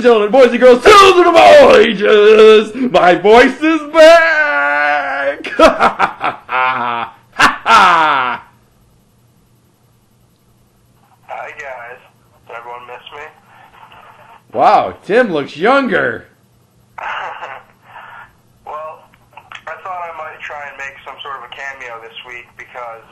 and gentlemen, boys and girls, children of all ages, my voice is back! Ha ha! Hi guys. Did everyone miss me? Wow, Tim looks younger. Well, I thought I might try and make some sort of a cameo this week because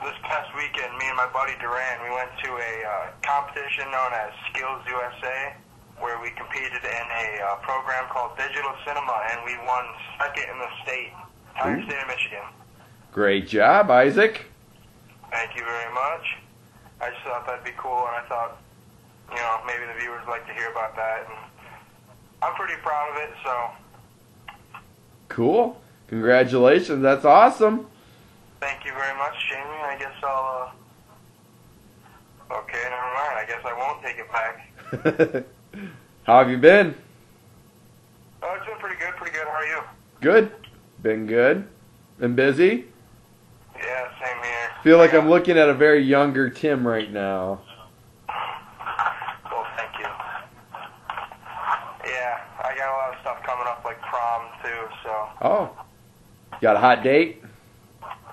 this past weekend, me and my buddy Duran, we went to a competition known as Skills USA, where we competed in a program called Digital Cinema, and we won second in the entire state of Michigan. Great job, Isaac. Thank you very much. I just thought that'd be cool, and I thought, maybe the viewers like to hear about that, and I'm pretty proud of it, so. Cool. Congratulations, that's awesome. Thank you very much, Jamie. I guess I'll, okay, never mind. I guess I won't take it back. How have you been? Oh, it's been pretty good, How are you? Good. Been good. Been busy? Yeah, same here. Feel like I'm looking at a very younger Tim right now. Well, thank you. Yeah, I got a lot of stuff coming up, like prom, too, so. Oh. Got a hot date?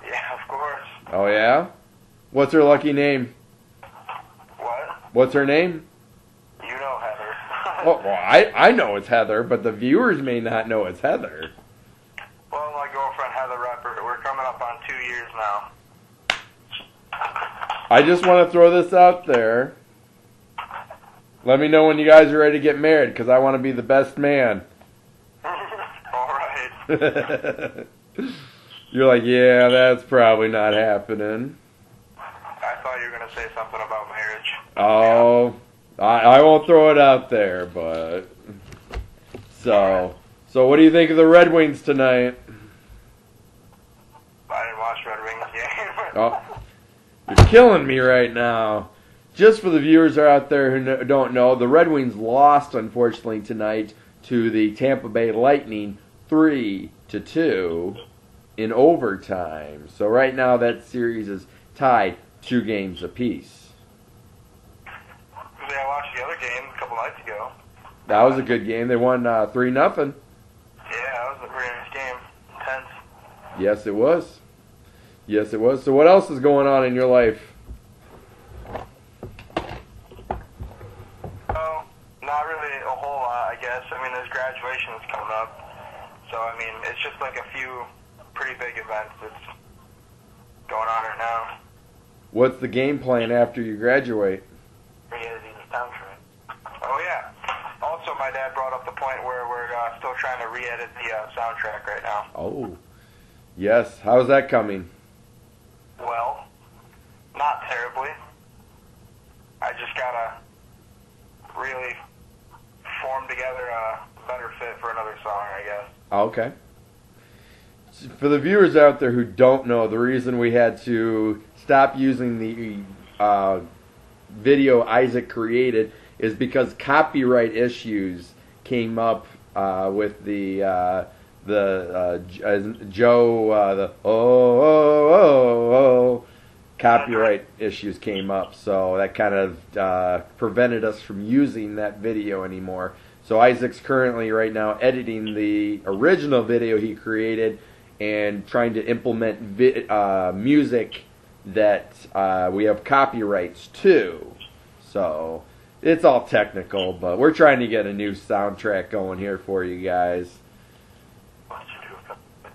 Yeah, of course. Oh, yeah? What's her lucky name? What? What's her name? You know Heather. Well, I know it's Heather, but the viewers may not know it's Heather. Well, my girlfriend Heather Repper, we're coming up on 2 years now. I just want to throw this out there. Let me know when you guys are ready to get married, because I want to be the best man. All right. You're like, yeah, that's probably not happening. I thought you were going to say something about marriage. Oh, yeah. I won't throw it out there, but... So what do you think of the Red Wings tonight? I didn't watch Red Wings game. Oh, you're killing me right now. Just for the viewers out there who don't know, the Red Wings lost, unfortunately, tonight to the Tampa Bay Lightning 3-2 in overtime. So right now that series is tied 2 games apiece. Yeah, I watched the other game a couple nights ago. That was a good game. They won 3-0. Yeah, that was a pretty nice game. Intense. Yes, it was. Yes, it was. So what else is going on in your life? Oh, not really a whole lot, I guess. I mean, there's graduation that's coming up. So, I mean, it's just like a few pretty big events that's going on right now. What's the game plan after you graduate? Re-editing the soundtrack. Oh, yeah. Also, my dad brought up the point where we're still trying to re-edit the soundtrack right now. Oh, yes. How's that coming? Well, not terribly. I just gotta really form together a better fit for another song, I guess. Okay. For the viewers out there who don't know, the reason we had to stop using the video Isaac created is because copyright issues came up with the copyright issues came up, so that kind of prevented us from using that video anymore. So Isaac's currently right now editing the original video he created and trying to implement music that we have copyrights to. So it's all technical, but we're trying to get a new soundtrack going here for you guys.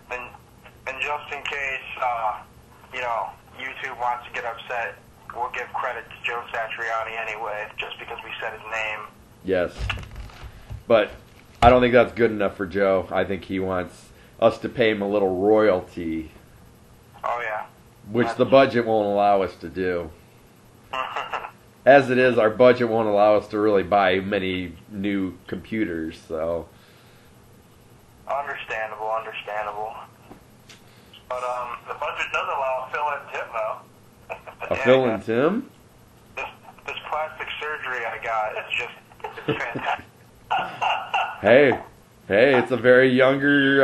And just in case, YouTube wants to get upset, we'll give credit to Joe Satriani anyway, just because we said his name. Yes. But I don't think that's good enough for Joe. I think he wants us to pay him a little royalty. Oh, yeah. Which the budget won't allow us to do. As it is, our budget won't allow us to really buy many new computers, so... Understandable. But the budget does allow Phil and Tim, though. A Phil and Tim? This plastic surgery I got is just it's fantastic. Hey, it's a very younger,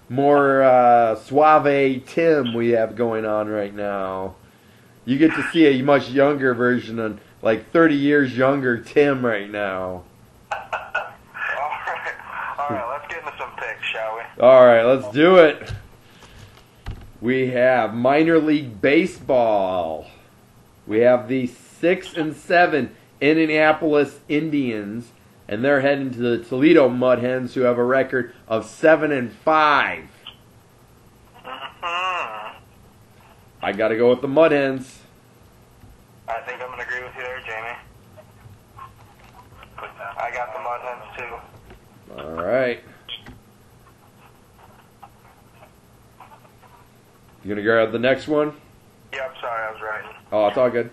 more suave Tim we have going on right now. You get to see a much younger version of, like 30 years younger Tim right now. Alright, let's get into some picks, shall we? Alright, let's do it. We have minor league baseball. We have the 6-7 Indianapolis Indians, and they're heading to the Toledo Mud Hens, who have a record of 7-5. Mm-hmm. I got to go with the Mud Hens. I think I'm going to agree with you there, Jamie. I got the Mud Hens, too. All right. You gonna grab the next one? Yep, sorry, I was writing. Oh, it's all good.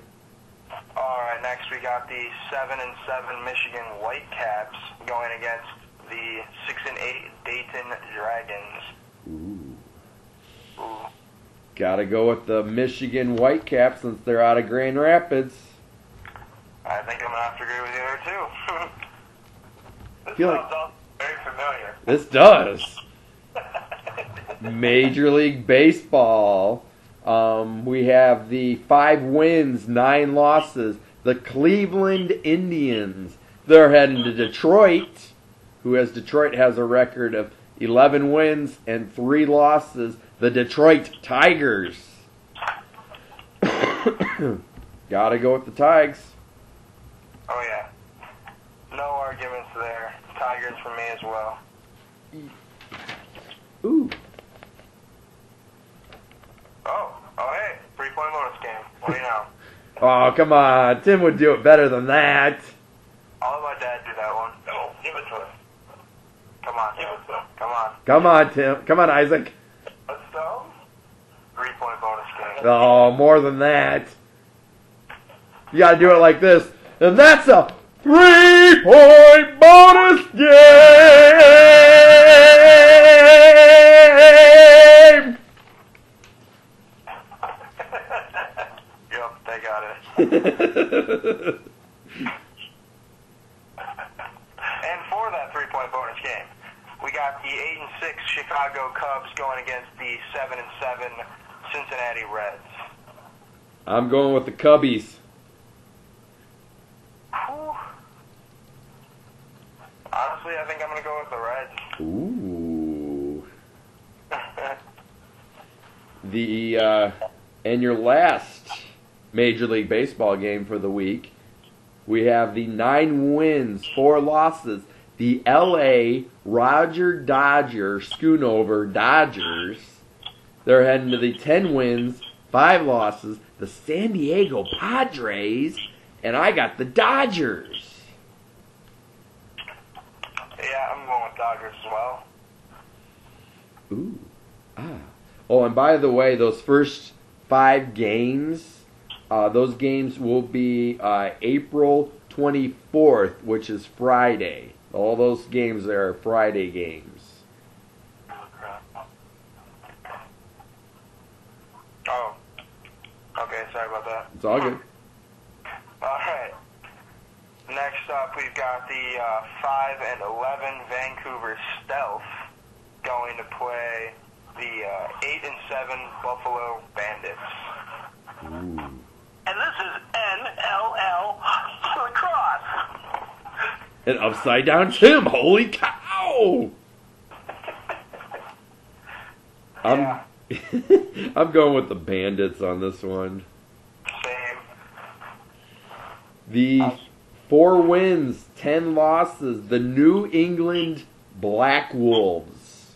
Alright, next we got the 7-7 Michigan Whitecaps going against the 6-8 Dayton Dragons. Ooh. Ooh. Gotta go with the Michigan Whitecaps since they're out of Grand Rapids. I think I'm gonna have to agree with you there too. This Feel sounds all very familiar. This does. Major League Baseball. We have the 5 wins, 9 losses. The Cleveland Indians. They're heading to Detroit, Detroit has a record of 11 wins and 3 losses. The Detroit Tigers. Gotta go with the Tigers. Oh yeah. No arguments there. Tigers for me as well. Ooh. Oh hey, 3-point bonus game. What do you know? Oh, come on. Tim would do it better than that. I'll let my dad do that one. No, give it to him. Come on, give it to him. Come on. Come on, Tim. Come on, Isaac. Let's go. 3-point bonus game. Oh, more than that. You gotta do it like this. And that's a 3-point bonus game! Yep, they got it. And for that 3-point bonus game, we got the 8-6 Chicago Cubs going against the 7-7 Cincinnati Reds. I'm going with the Cubbies. Whew. Honestly, I think I'm going to go with the Reds. Ooh. And your last Major League Baseball game for the week, we have the 9 wins, 4 losses. The L.A. Dodger Schoonover Dodgers. They're heading to the 10 wins, 5 losses. The San Diego Padres. And I got the Dodgers. Yeah, I'm going with Dodgers as well. Ooh. Ah. Oh, and by the way, those first 5 games, those games will be April 24th, which is Friday. All those games are Friday games. Oh. Okay, sorry about that. It's all good. Alright. Next up, we've got the 5-11 Vancouver Stealth going to play the 8-7 Buffalo Bandits. Ooh. And this is NLL Lacrosse. An upside down Tim. Holy cow! Yeah. I'm going with the Bandits on this one. Same. The 4 wins, 10 losses. The New England Black Wolves.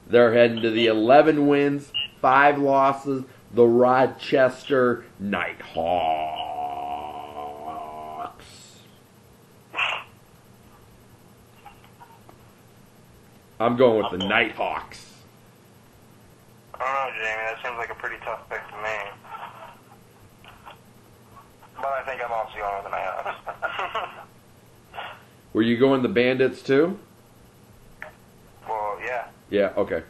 They're heading to the 11 wins, 5 losses. The Rochester Nighthawks. I'm going with the Nighthawks. I don't know, Jamie. That seems like a pretty tough pick to me. But I think I'm also going with the Nighthawks. Were you going the Bandits too? Well, yeah. Yeah, okay.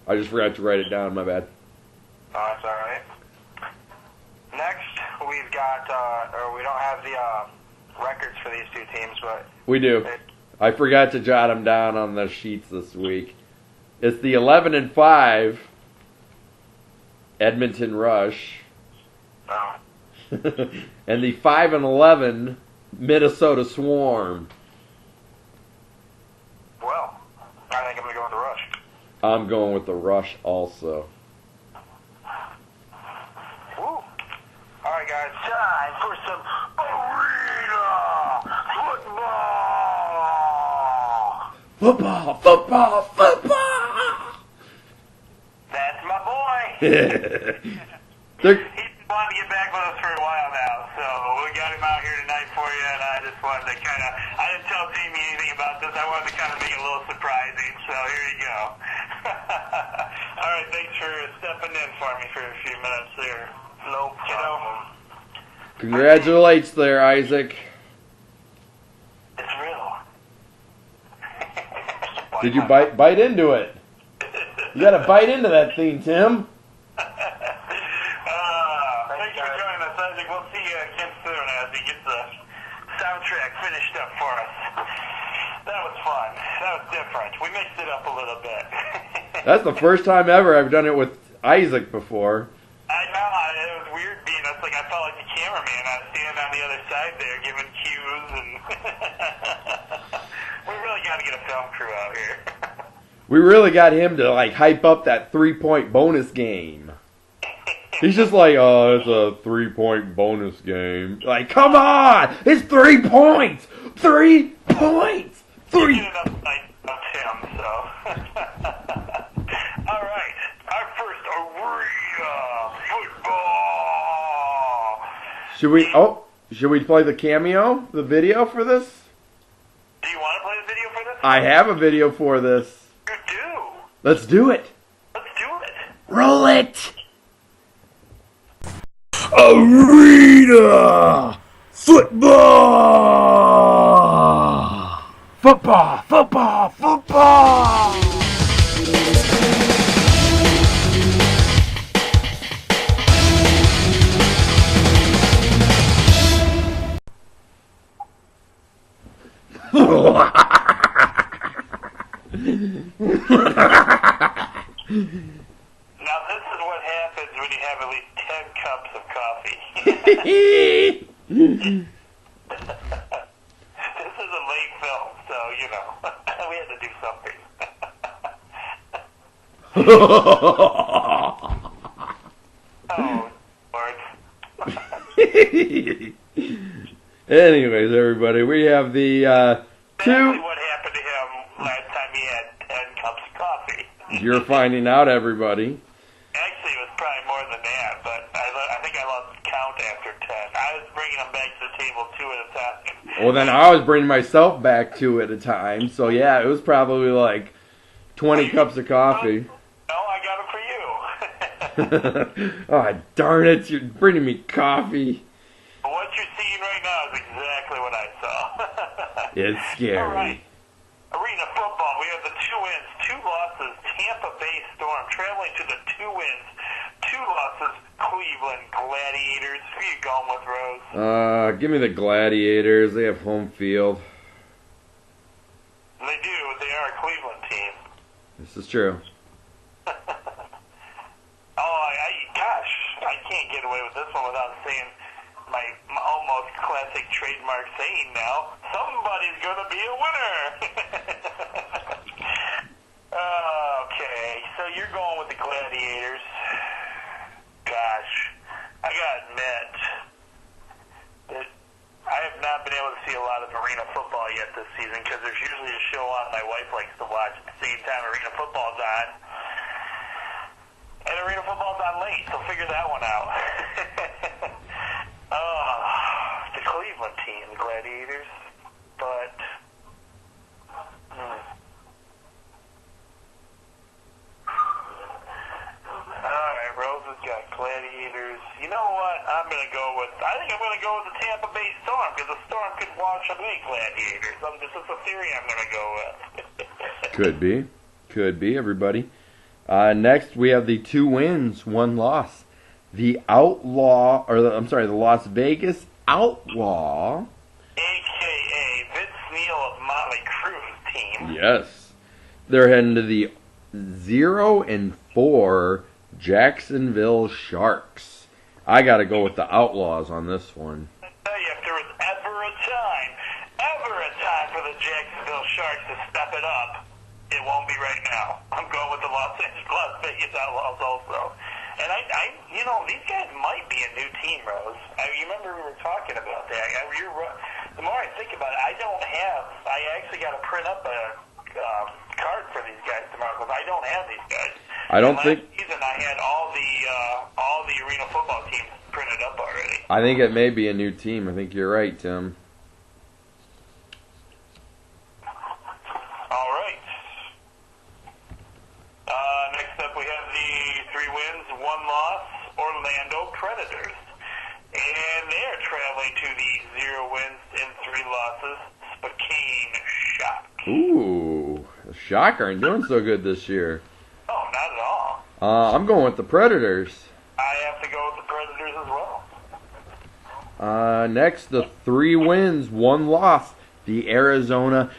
I just forgot to write it down, my bad. Oh, that's alright. Next, we've got, we don't have the records for these two teams, but... We do. I forgot to jot them down on the sheets this week. It's the 11-5 Edmonton Rush No. And the 5-11 Minnesota Swarm. Well, I think I'm going to go with the Rush. I'm going with the Rush also. Woo. All right, guys. Time for some arena football. Football. That's my boy. They're- He's wanted to get back with us for a while now, so we got him out here tonight for you, and I just wanted to kind of, I didn't tell Jamie anything about this. I wanted to kind of make it a little surprising, so here you go. All right, thanks for stepping in for me for a few minutes there. No problem. Congratulations there, Isaac. It's real. Did you bite into it? You gotta bite into that thing, Tim. Thanks for joining us, Isaac. We'll see you again soon as he gets the soundtrack finished up for us. That was fun. That was different. We mixed it up a little bit. That's the first time ever I've done it with Isaac before. I know. It was weird being us. Like, I felt like the cameraman. I was standing on the other side there giving cues, and we really got to get a film crew out here. We really got him to like hype up that 3-point bonus game. He's just like, oh, it's a 3-point bonus game. Like, come on! It's 3 points! 3 points! You 3. get enough night of him, so. All right. Our first arena football. Should we play the cameo, the video for this? Do you want to play the video for this? I have a video for this. You do. Let's do it. Let's do it. Roll it! Arena football! Football! Now this is what happens when you have at least 10 cups of coffee. This is a late film, so, you know, we had to do something. Oh, Lord. Anyways, everybody, we have the Exactly two. what happened to him last time he had 10 cups of coffee. You're finding out, everybody. Actually, it was probably more than that, but I think I lost count after 10. I was bringing them back to the table 2 at a time. Well, then I was bringing myself back 2 at a time. So yeah, it was probably like 20 cups of coffee. No, I got them for you. Oh, darn it! You're bringing me coffee. What you're seeing right now is exactly what I saw. It's scary. All right. Arena football. We have the 2 wins, 2 losses. Tampa Bay Storm traveling to the 2 wins, 2 losses. Cleveland Gladiators. Who are you going with, Rose? Give me the Gladiators. They have home field. They do. They are a Cleveland team. This is true. Gosh, I can't get away with this one without saying my almost classic trademark saying now. Somebody's gonna be a winner. Okay, so you're going with the Gladiators. Gosh, I gotta admit that I have not been able to see a lot of arena football yet this season because there's usually a show on my wife likes to watch at the same time arena football's on. And arena football's on late, so figure that one out. The Cleveland team, the Gladiators. But, Alright, Rose has got Gladiators. You know what? I think I'm going to go with the Tampa Bay Storm, because the Storm could wash away Gladiators. This is a theory I'm going to go with. Could be, everybody. Next, we have the 2 wins, 1 loss. The the Las Vegas Outlaw. A.K.A. Vince Neil of Motley Crue's team. Yes. They're heading to the 0-4 Jacksonville Sharks. I got to go with the Outlaws on this one. I tell you, if there was ever a time for the Jacksonville Sharks to step it up, it won't be right now. I'm going with the Las Vegas Outlaws also. And these guys might be a new team, Rose. You remember we were talking about that. The more I think about it, I actually got to print up a card for these guys tomorrow because I don't have these guys. Last season I had all the arena football teams printed up already. I think it may be a new team. I think you're right, Tim. All right. Next up we have the 3 wins, 1 loss Orlando Predators. And they're traveling to the 0 wins and 3 losses Spokane Shock. Ooh, the Shock aren't doing so good this year. Oh, not at all. I'm going with the Predators. I have to go with the Predators as well. Next, the 3 wins, 1 loss, the Arizona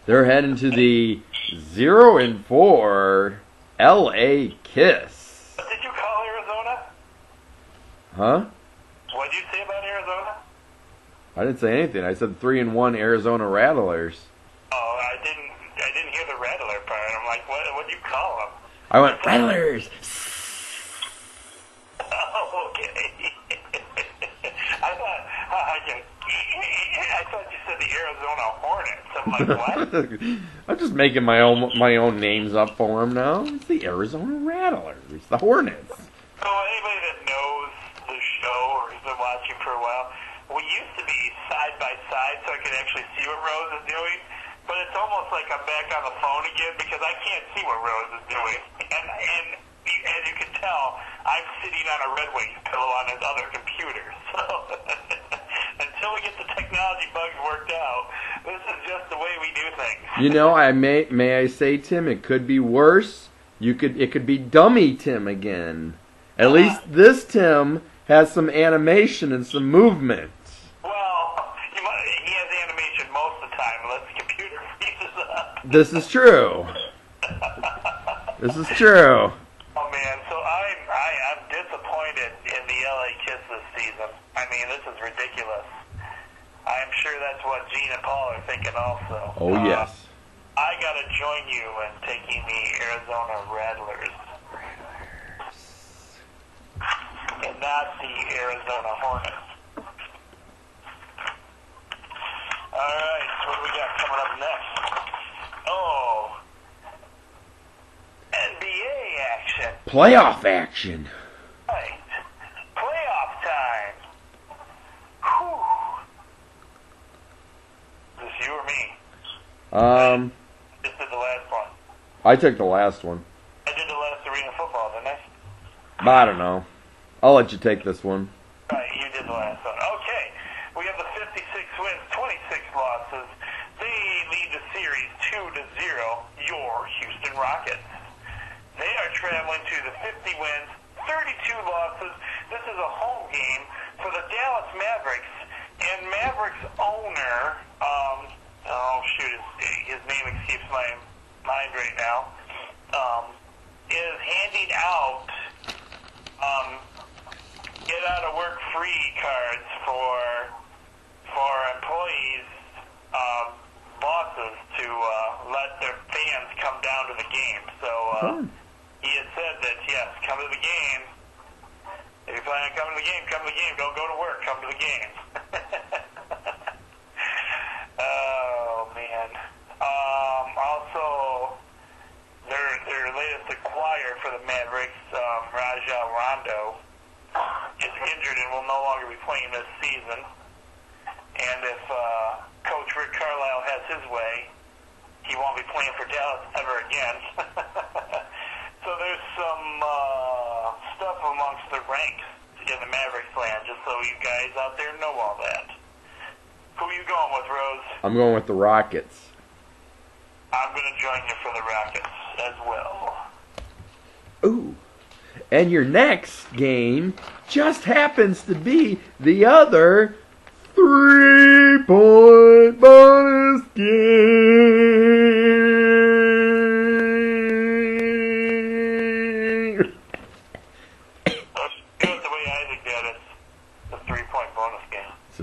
They're heading to the 0-4 LA Kiss. What did you call Arizona? Huh? What did you say about Arizona? I didn't say anything. I said 3-1 Arizona Rattlers. Oh, I didn't hear the Rattler part. I'm like, what do you call them? I went Rattlers. Oh, okay. I thought you said the Arizona Hornets. I'm like, what? I'm just making my own names up for them now. It's the Arizona Rattlers, the Hornets. So anybody that knows the show or has been watching for a while, we used to be side by side so I could actually see what Rose is doing. But it's almost like I'm back on the phone again because I can't see what Rose is doing. And as you can tell, I'm sitting on a Red Wings pillow on his other computer. So until we get the technology bugs worked out, this is just the way we do things. You know, may I say, Tim, it could be worse. It could be Dummy Tim again. At least this Tim has some animation and some movement. Well, he has animation most of the time unless the computer freezes up. This is true. This is true. Oh man, so I'm disappointed in the LA Kiss this season. I mean, this is ridiculous. I'm sure that's what Gene and Paul are thinking also. Oh yes. I gotta join you in taking the Arizona Rattlers. And not the Arizona Hornets. Alright, so what do we got coming up next? Oh, NBA action. Playoff action. Right. Playoff time. Whew. Is this you or me? Just did the last one. I took the last one. I did the last arena football, didn't I? I don't know. I'll let you take this one. Right, you did the last one. Okay. We have the 56 wins, 26 losses. They lead the series 2-0, your Houston Rockets. They are traveling to the 50 wins, 32 losses. This is a home game for the Dallas Mavericks. And Mavericks owner, his name escapes my mind right now, is handing out get out of work free cards for employees, bosses to let their fans come down to the game. So he has said that yes, come to the game. If you plan on coming to the game, come to the game. Don't go to work. Come to the game. Oh man. Also, their latest acquire for the Mavericks, Rajon Rondo, is injured and will no longer be playing this season. And if Coach Rick Carlisle has his way, he won't be playing for Dallas ever again. So there's some stuff amongst the ranks in the Mavericks land, just so you guys out there know all that. Who are you going with, Rose? I'm going with the Rockets. I'm going to join you for the Rockets as well. Ooh. And your next game just happens to be the other 3-point bonus game.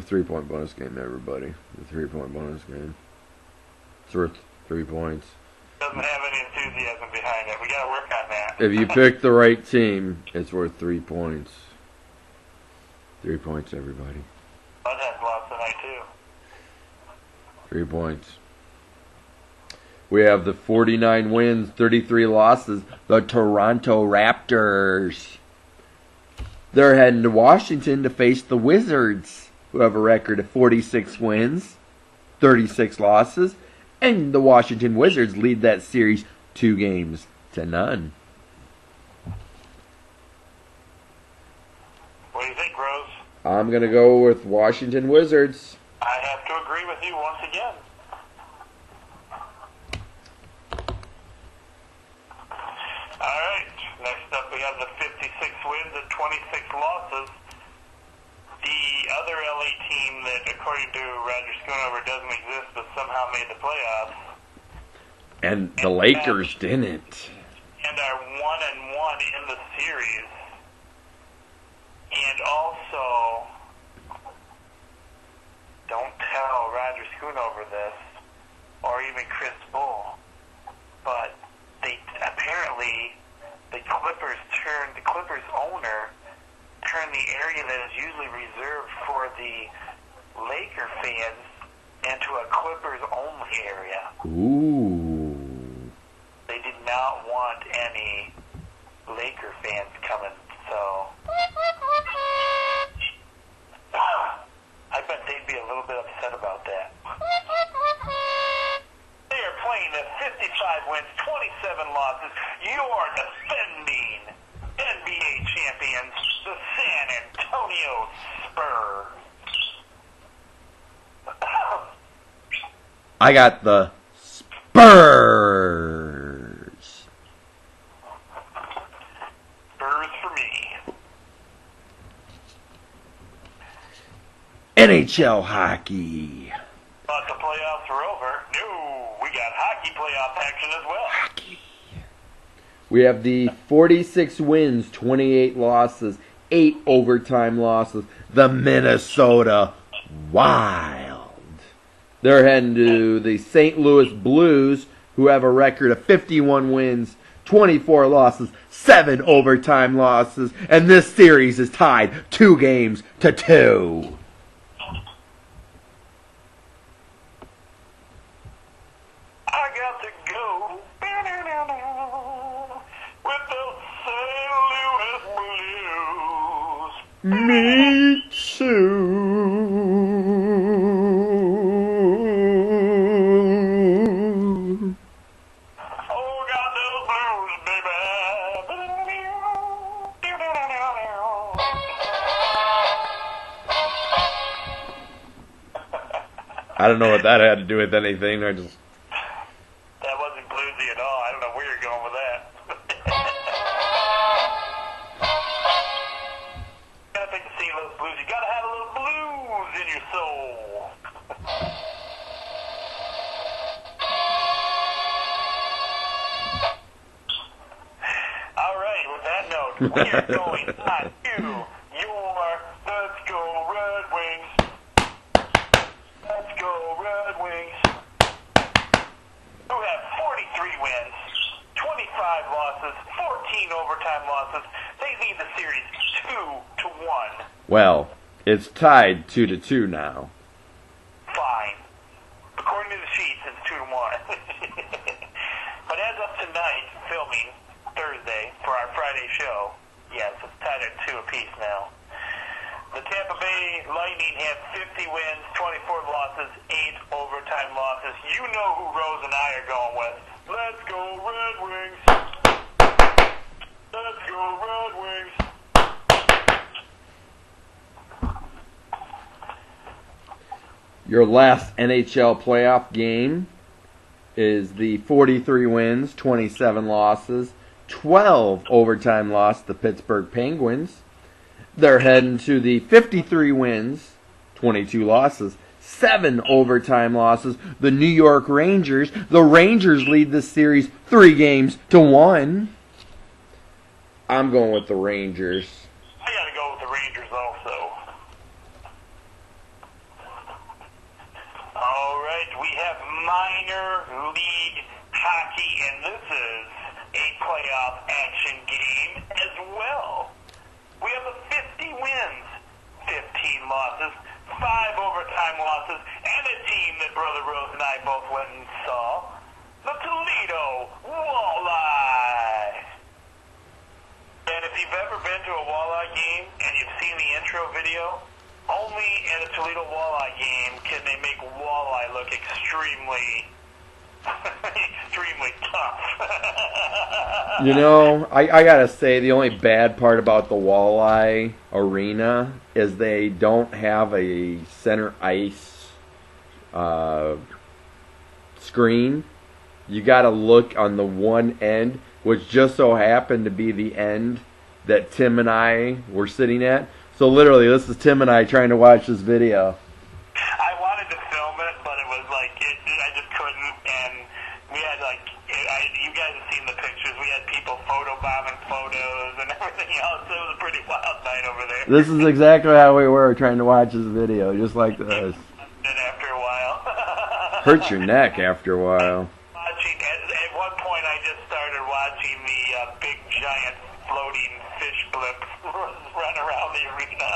3-point bonus game, everybody. The 3-point bonus game. It's worth 3 points. Doesn't have any enthusiasm behind it. We got to work on that. If you pick the right team, it's worth 3 points. 3 points, everybody. Bud has lost tonight, too. 3 points. We have the 49 wins, 33 losses, the Toronto Raptors. They're heading to Washington to face the Wizards, who have a record of 46 wins, 36 losses, and the Washington Wizards lead that series 2-0. What do you think, Rose? I'm going to go with Washington Wizards. I have to agree with you once again. All right. Next up, we have the 56 wins and 26 losses. The other LA team that, according to Roger Schoonover, doesn't exist but somehow made the playoffs. And the Lakers didn't. And are 1-1 in the series. And also, don't tell Roger Schoonover this, or even Chris Bull, but they apparently the Clippers owner turned the area that is usually reserved for the Laker fans into a Clippers only area. Ooh. They did not want any Laker fans coming, so I bet they'd be a little bit upset about that. They are playing at 55 wins, 27 losses. Your defending NBA champions, the San Antonio Spurs. I got the Spurs. Spurs for me. NHL hockey. Thought the playoffs were over. No, we got hockey playoff action as well. Hockey. We have the 46 wins, 28 losses, 8 overtime losses. The Minnesota Wild. They're heading to the St. Louis Blues, who have a record of 51 wins, 24 losses, 7 overtime losses, and this series is tied 2-2. I got to go with the St. Louis Blues. Me too. Oh, got those blues, baby. I don't know what that had to do with anything. I just. That wasn't bluesy at all. I don't know where you're going with that. Gotta pick the St. Louis Blues. You gotta have a little blues in your soul. All right, with that note, we are going on to your Let's Go Red Wings. Let's Go Red Wings. Who have 43 wins, 25 losses, 14 overtime losses. They lead the series 2-1. Well, it's tied 2-2 now. Fine. According to the sheets, it's 2-1. But as of tonight, filming Thursday for our Friday show, yes, it's tied at 2 apiece now. The Tampa Bay Lightning have 50 wins, 24 losses, 8 overtime losses. You know who Rose and I are going with. Let's go Red Wings. Let's go Red Wings. Your last NHL playoff game is the 43 wins, 27 losses, 12 overtime loss, the Pittsburgh Penguins. They're heading to the 53 wins, 22 losses, 7 overtime losses, the New York Rangers. The Rangers lead the series 3-1. I'm going with the Rangers. I gotta go with the Rangers also. right, we have minor league hockey, and this is a playoff action game as well. We have a 50 wins, 15 losses, 5 overtime losses, and a team that Brother Rose and I both went and saw, the Toledo Walleye. And if you've ever been to a Walleye game and you've seen the intro video, only in a Toledo Walleye game can they make Walleye look extremely tough. You know, I gotta say, the only bad part about the Walleye Arena is they don't have a center ice screen. You gotta look on the one end, which just so happened to be the end that Tim and I were sitting at. So literally, this is Tim and I trying to watch this video. I wanted to film it, but it was like, I just couldn't, and we had like, you guys have seen the pictures, we had people photobombing photos and everything else. It was a pretty wild night over there. This is exactly how we were trying to watch this video, just like this. And after a while. Hurts your neck after a while. At one point I just started watching the big giant floating fish blip run around the arena.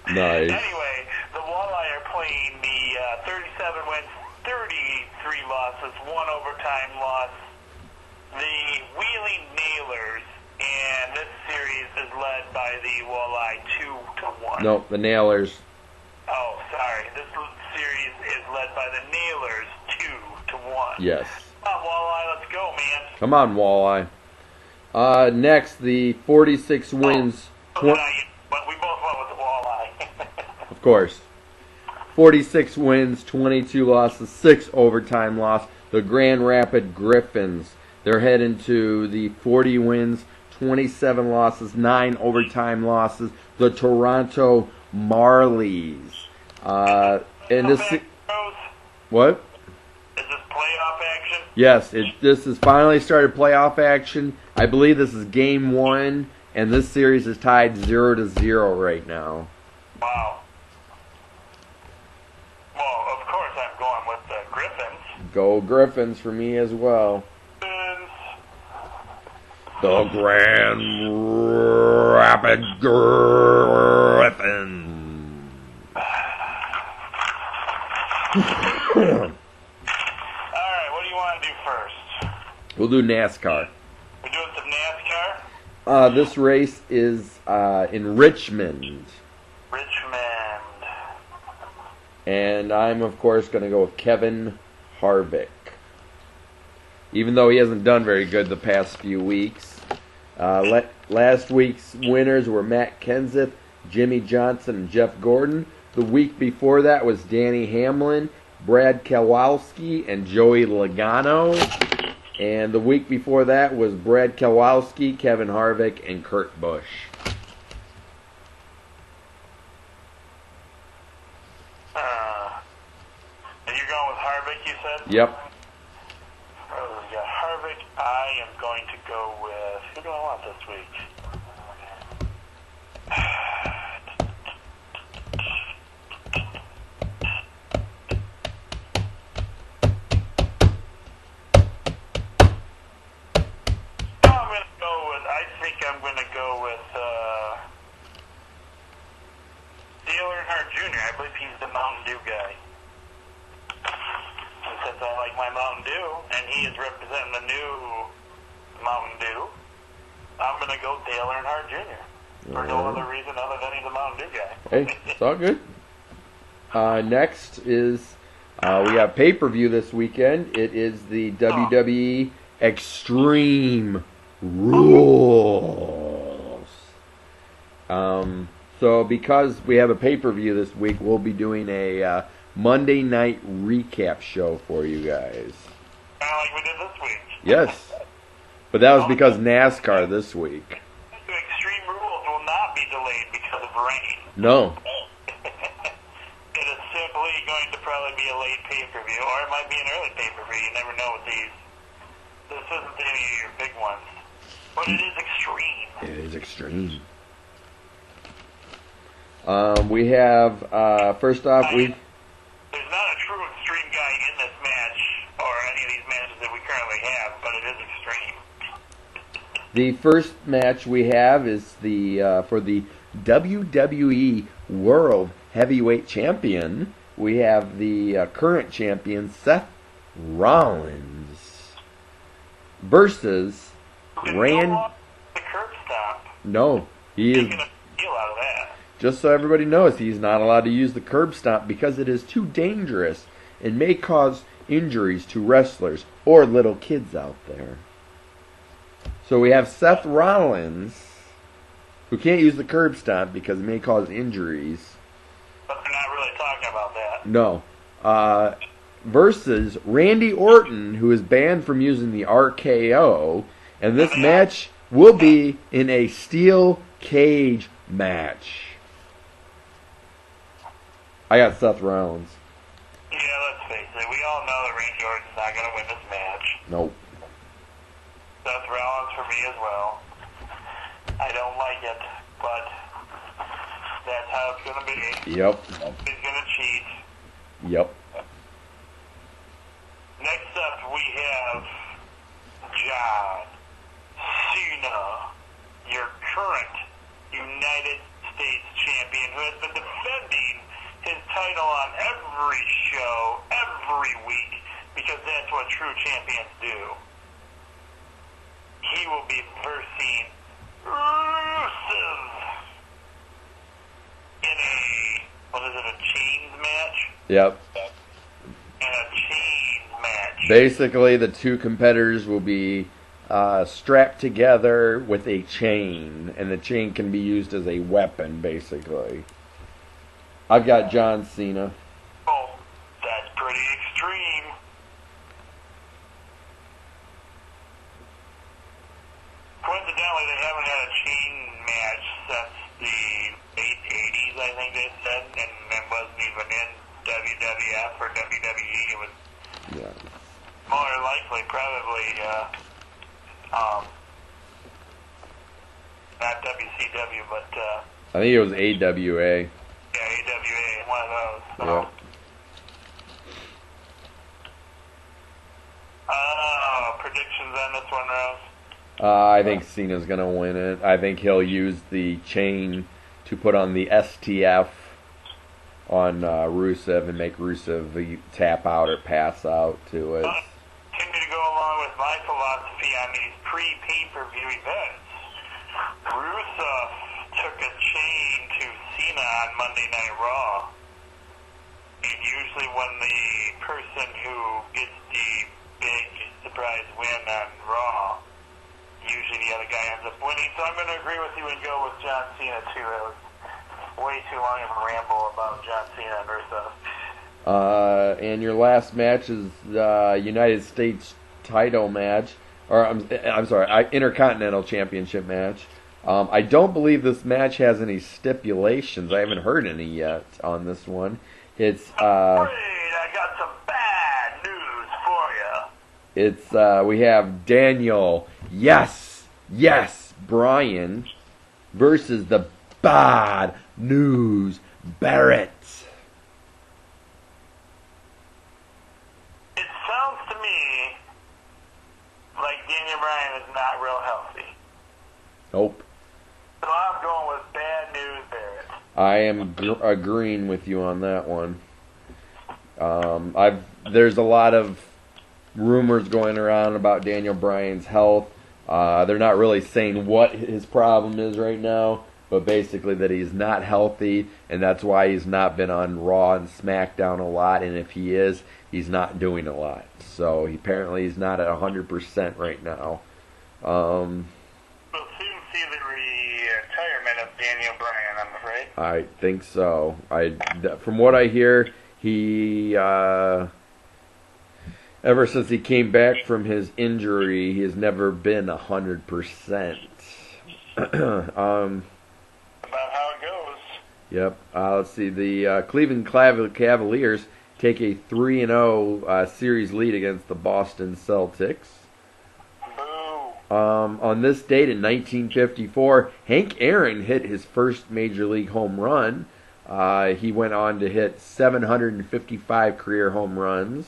Nice. Anyway, the Walleye are playing the 37 wins, 33 losses, 1 overtime loss. The Wheeling Nailers, and this series is led by the Walleye 2-1. No, the Nailers. Oh, sorry. This series is led by the Nailers 2-1. Yes. Come on, Walleye, let's go, man. Come on, Walleye. Next, the 46 wins. But we both went with the Walleye. Of course. 46 wins, 22 losses, 6 overtime loss. The Grand Rapid Griffins. They're heading to the 40 wins, 27 losses, 9 overtime losses. The Toronto Marlies. And this. What? Is this playoff action? Yes, this has finally started playoff action. I believe this is game 1, and this series is tied 0-0 right now. Wow. Well, of course I'm going with the Griffins. Go Griffins for me as well. The Grand Rapid Griffins. Alright, what do you want to do first? We'll do NASCAR. We're doing some NASCAR? This race is in Richmond. Richmond. And I'm, of course, going to go with Kevin Harvick. Even though he hasn't done very good the past few weeks. Last week's winners were Matt Kenseth, Jimmy Johnson, and Jeff Gordon. The week before that was Danny Hamlin, Brad Keselowski, and Joey Logano. And the week before that was Brad Keselowski, Kevin Harvick, and Kurt Busch. And you're going with Harvick, you said? Yep. Oh, we got Harvick. I am going to go with... Who do I want this week? I'm going to go with Dale Earnhardt Jr. I believe he's the Mountain Dew guy. And since I like my Mountain Dew, and he is representing the new Mountain Dew, I'm going to go Dale Earnhardt Jr. For no other reason other than he's a Mountain Dew guy. Hey, it's all good. Next is we have pay-per-view this weekend. It is the WWE Extreme Rules. So because we have a pay-per-view this week, we'll be doing a Monday night recap show for you guys. Kind of like we did this week. Yes. But that was because NASCAR this week. The Extreme Rules will not be delayed because of rain. No. It is simply going to probably be a late pay-per-view, or it might be an early pay-per-view. You never know with these. This isn't any of your big ones. But it is extreme. It is extreme. We have, first off, There's not a true The first match we have is the for the WWE World Heavyweight Champion. We have the current champion Seth Rollins versus Rand. The curb stop. No, he is. Making a deal out of that. Just so everybody knows, he's not allowed to use the curb stomp because it is too dangerous and may cause injuries to wrestlers or little kids out there. So we have Seth Rollins, who can't use the curb stomp because it may cause injuries. But they're not really talking about that. No. Versus Randy Orton, who is banned from using the RKO. And this match will be in a steel cage match. I got Seth Rollins. Yeah, let's face it. We all know that Randy Orton's not going to win this match. Nope. Seth Rollins for me as well. I don't like it, but that's how it's going to be. Yep. He's going to cheat. Yep. Next up, we have John Cena, your current United States champion, who has been defending his title on every show, every week, because that's what true champions do. He will be versing Rusev in a chains match? Yep. In a chains match. Basically, the two competitors will be strapped together with a chain, and the chain can be used as a weapon, basically. I've got John Cena. Oh, that's pretty extreme. Coincidentally, they haven't had a chain match since the late 80s, I think they said, and it wasn't even in WWF or WWE. It was more likely probably not WCW, but I think it was AWA. yeah, AWA, one of those. So. Yeah. Predictions on this one, Rose? I think Cena's going to win it. I think he'll use the chain to put on the STF on Rusev and make Rusev tap out or pass out to it. Continue to go along with my philosophy on these pre-pay-per-view events. Rusev took a chain to Cena on Monday Night Raw. And usually when the person who gets the big surprise win on Raw, usually the other guy ends up winning. So I'm going to agree with you and go with John Cena too. That was way too long of a ramble about John Cena and Rusev. And your last match is United States title match, or I'm sorry, Intercontinental Championship match. I don't believe this match has any stipulations. I haven't heard any yet on this one. It's I got some bad news for you. It's we have Daniel, yes, Bryan versus the Bad News Barrett. It sounds to me like Daniel Bryan is not real healthy. Nope. So I'm going with Bad News Barrett. I am agreeing with you on that one. There's a lot of rumors going around about Daniel Bryan's health. They're not really saying what his problem is right now, but basically that he's not healthy, and that's why he's not been on Raw and SmackDown a lot, and if he is, he's not doing a lot. So apparently he's not at 100% right now. We'll soon see the retirement of Daniel Bryan, I'm afraid. I think so. From what I hear, he ever since he came back from his injury, he has never been 100%. About how it goes. Yep. Let's see. The Cleveland Cavaliers take a 3-0 series lead against the Boston Celtics. Boo. On this date in 1954, Hank Aaron hit his first major league home run. He went on to hit 755 career home runs.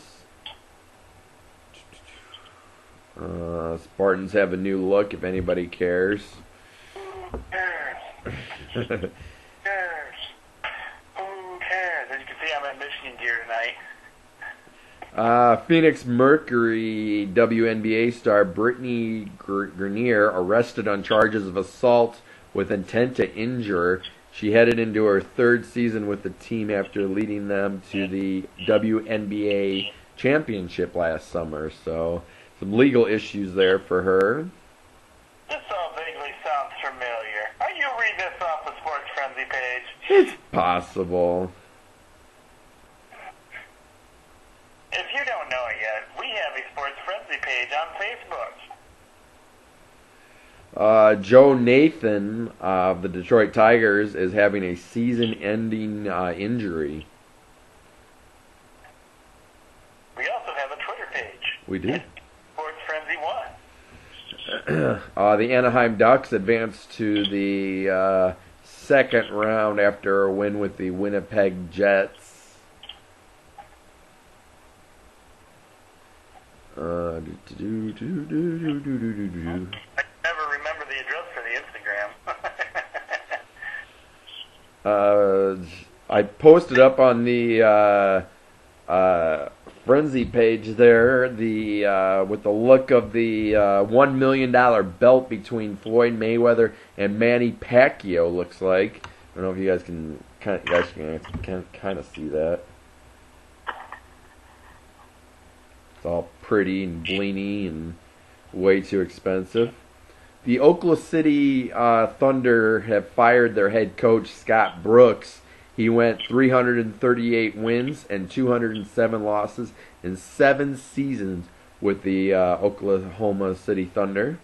Spartans have a new look, if anybody cares. Who cares? Who cares? As you can see, I'm in Michigan gear tonight. Phoenix Mercury WNBA star Brittany Grenier arrested on charges of assault with intent to injure. She headed into her third season with the team after leading them to the WNBA championship last summer. So some legal issues there for her. This all vaguely sounds familiar. Are you reading this off the Sports Frenzy page? It's possible. If you don't know it yet, we have a Sports Frenzy page on Facebook. Joe Nathan of the Detroit Tigers is having a season-ending injury. We also have a Twitter page. We do. Sports Frenzy 1. The Anaheim Ducks advanced to the second round after a win with the Winnipeg Jets. I never remember the address for the Instagram. I posted up on the Frenzy page there with the look of the $1 million belt between Floyd Mayweather and Manny Pacquiao. Looks like. I don't know if you guys can kind of see that. It's all pretty and blingy and way too expensive. The Oklahoma City Thunder have fired their head coach, Scott Brooks. He went 338 wins and 207 losses in 7 seasons with the Oklahoma City Thunder.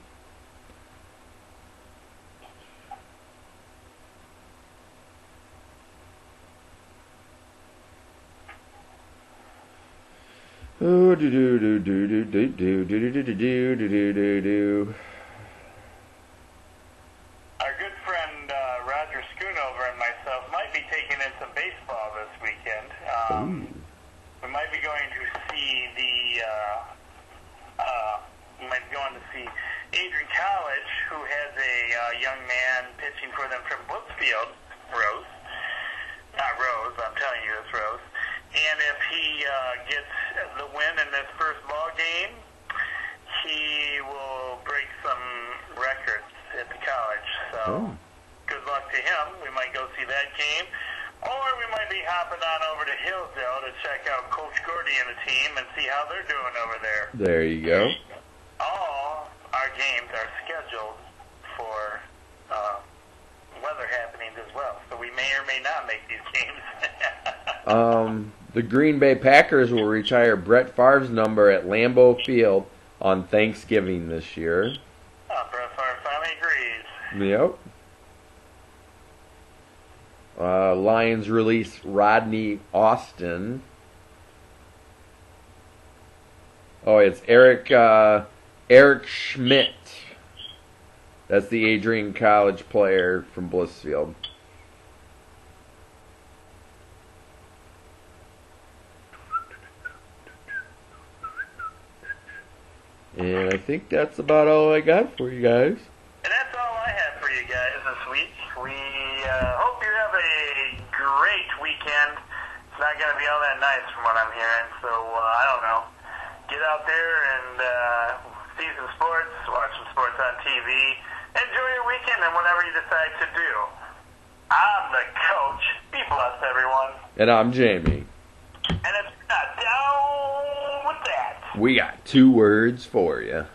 Oh, do do do do do do do do do do do do do do. Our good friend Roger Schoonover and myself might be taking in some baseball this weekend. We might be going to see Adrian College, who has a young man pitching for them from Blitzfield, Rose. Not Rose, I'm telling you it's Rose. And if he gets the win in this first ball game, he will break some records at the college. So good luck to him. We might go see that game. Or we might be hopping on over to Hillsdale to check out Coach Gordy and the team and see how they're doing over there. There you go. All our games are scheduled for weather happenings as well. So we may or may not make these games. The Green Bay Packers will retire Brett Favre's number at Lambeau Field on Thanksgiving this year. Oh, Brett Favre finally agrees. Yep. Lions release Rodney Austin. Oh, it's Eric Schmidt. That's the Adrian College player from Blissfield. And I think that's about all I got for you guys. And that's all I have for you guys this week. We hope you have a great weekend. It's not going to be all that nice from what I'm hearing, so I don't know. Get out there and see some sports, watch some sports on TV. Enjoy your weekend and whatever you decide to do. I'm the coach. Be blessed, everyone. And I'm Jamie. And it's not down with that. We got 2 words for you.